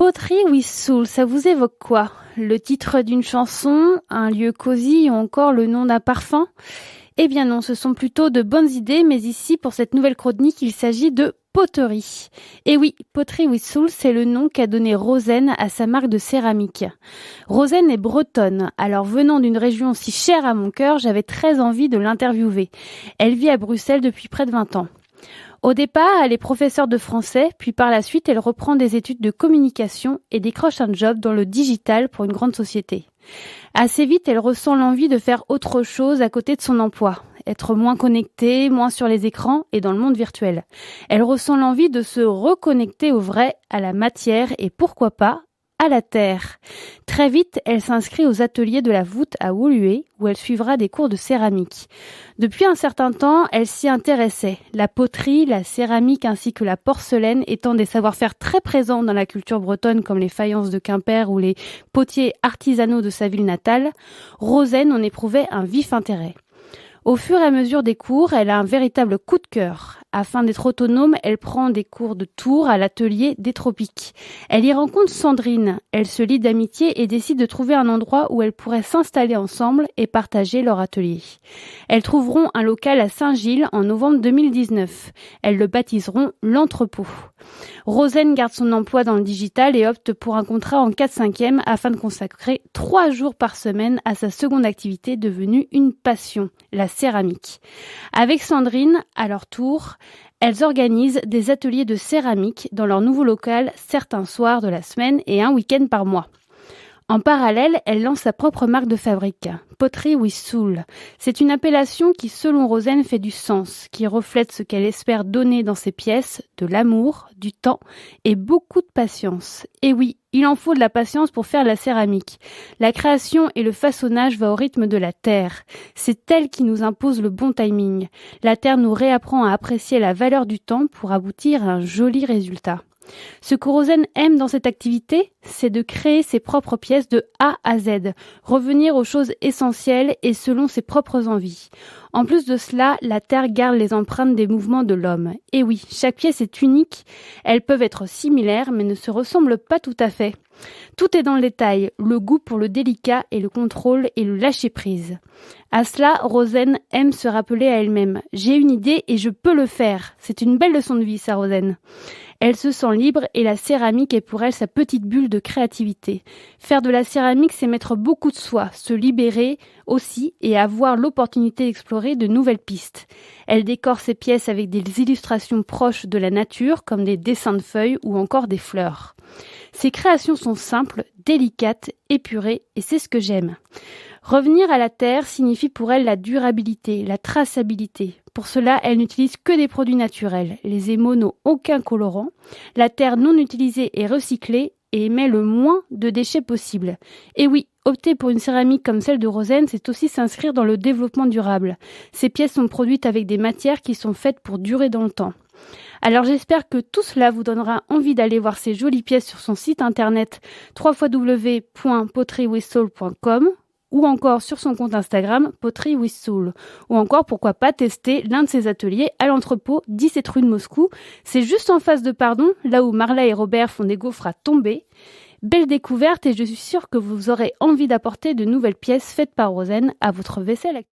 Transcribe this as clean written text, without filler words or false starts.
Pottery with Soul, ça vous évoque quoi? Le titre d'une chanson, un lieu cosy ou encore le nom d'un parfum? Eh bien non, ce sont plutôt de bonnes idées, mais ici, pour cette nouvelle chronique, il s'agit de poterie. Et oui, Pottery with Soul, c'est le nom qu'a donné Rosen à sa marque de céramique. Rosen est bretonne, alors venant d'une région si chère à mon cœur, j'avais très envie de l'interviewer. Elle vit à Bruxelles depuis près de 20 ans. Au départ, elle est professeure de français, puis par la suite, elle reprend des études de communication et décroche un job dans le digital pour une grande société. Assez vite, elle ressent l'envie de faire autre chose à côté de son emploi, être moins connectée, moins sur les écrans et dans le monde virtuel. Elle ressent l'envie de se reconnecter au vrai, à la matière et pourquoi pas, à la terre. Très vite, elle s'inscrit aux ateliers de la voûte à Woluwe, où elle suivra des cours de céramique. Depuis un certain temps, elle s'y intéressait. La poterie, la céramique ainsi que la porcelaine étant des savoir-faire très présents dans la culture bretonne comme les faïences de Quimper ou les potiers artisanaux de sa ville natale, Rosen en éprouvait un vif intérêt. Au fur et à mesure des cours, elle a un véritable coup de cœur. Afin d'être autonome, elle prend des cours de tour à l'atelier des Tropiques. Elle y rencontre Sandrine. Elle se lie d'amitié et décide de trouver un endroit où elles pourraient s'installer ensemble et partager leur atelier. Elles trouveront un local à Saint-Gilles en novembre 2019. Elles le baptiseront l'entrepôt. Rosen garde son emploi dans le digital et opte pour un contrat en 4/5e afin de consacrer 3 jours par semaine à sa seconde activité devenue une passion, la céramique. Avec Sandrine, à leur tour, elles organisent des ateliers de céramique dans leur nouveau local certains soirs de la semaine et un week-end par mois. En parallèle, elle lance sa propre marque de fabrique, Pottery with Soul. C'est une appellation qui, selon Rosen, fait du sens, qui reflète ce qu'elle espère donner dans ses pièces, de l'amour, du temps et beaucoup de patience. Et oui, il en faut de la patience pour faire la céramique. La création et le façonnage vont au rythme de la terre. C'est elle qui nous impose le bon timing. La terre nous réapprend à apprécier la valeur du temps pour aboutir à un joli résultat. Ce que Rosen aime dans cette activité, c'est de créer ses propres pièces de A à Z, revenir aux choses essentielles et selon ses propres envies. En plus de cela, la terre garde les empreintes des mouvements de l'homme. Et oui, chaque pièce est unique, elles peuvent être similaires mais ne se ressemblent pas tout à fait. Tout est dans le détail, le goût pour le délicat et le contrôle et le lâcher-prise. À cela, Rosen aime se rappeler à elle-même. J'ai une idée et je peux le faire. C'est une belle leçon de vie, ça, Rosen. Elle se sent libre et la céramique est pour elle sa petite bulle de créativité. Faire de la céramique, c'est mettre beaucoup de soi, se libérer aussi et avoir l'opportunité d'explorer de nouvelles pistes. Elle décore ses pièces avec des illustrations proches de la nature, comme des dessins de feuilles ou encore des fleurs. Ses créations sont simples, délicates, épurées et c'est ce que j'aime. Revenir à la terre signifie pour elle la durabilité, la traçabilité. Pour cela, elle n'utilise que des produits naturels. Les émaux n'ont aucun colorant. La terre non utilisée est recyclée et émet le moins de déchets possible. Et oui, opter pour une céramique comme celle de Rosen, c'est aussi s'inscrire dans le développement durable. Ces pièces sont produites avec des matières qui sont faites pour durer dans le temps. Alors j'espère que tout cela vous donnera envie d'aller voir ces jolies pièces sur son site internet www.potterywithsoul.com ou encore sur son compte Instagram Pottery with Soul. Ou encore, pourquoi pas, tester l'un de ses ateliers à l'entrepôt 17 rue de Moscou. C'est juste en face de Pardon, là où Marla et Robert font des gaufres à tomber. Belle découverte et je suis sûre que vous aurez envie d'apporter de nouvelles pièces faites par Rosen à votre vaisselle.